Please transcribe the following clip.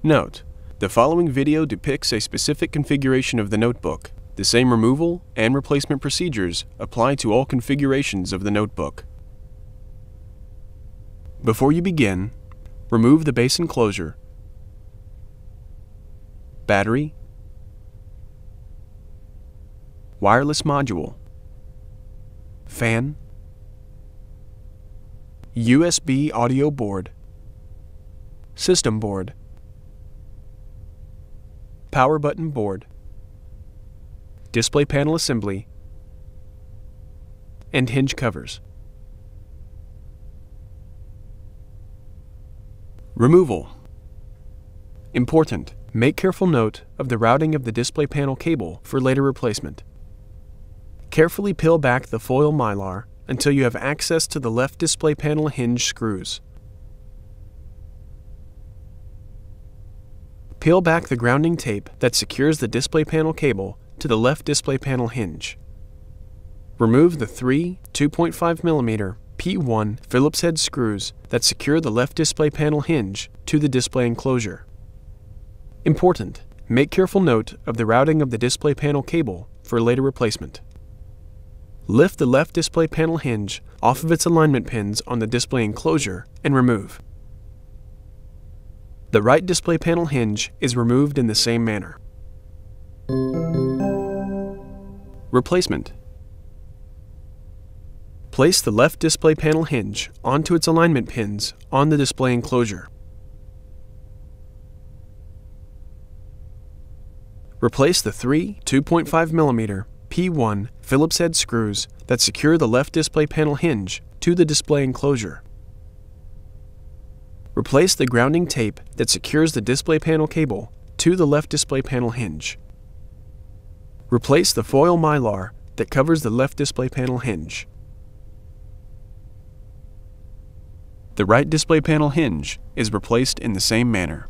Note: the following video depicts a specific configuration of the notebook. The same removal and replacement procedures apply to all configurations of the notebook. Before you begin, remove the base enclosure, battery, wireless module, fan, USB audio board, system board, power button board, display panel assembly, and hinge covers. Removal. Important: make careful note of the routing of the display panel cable for later replacement. Carefully peel back the foil mylar until you have access to the left display panel hinge screws. Peel back the grounding tape that secures the display panel cable to the left display panel hinge. Remove the three 2.5mm P1 Phillips head screws that secure the left display panel hinge to the display enclosure. Important: make careful note of the routing of the display panel cable for later replacement. Lift the left display panel hinge off of its alignment pins on the display enclosure and remove. The right display panel hinge is removed in the same manner. Replacement. Place the left display panel hinge onto its alignment pins on the display enclosure. Replace the three 2.5mm P1 Phillips head screws that secure the left display panel hinge to the display enclosure. Replace the grounding tape that secures the display panel cable to the left display panel hinge. Replace the foil mylar that covers the left display panel hinge. The right display panel hinge is replaced in the same manner.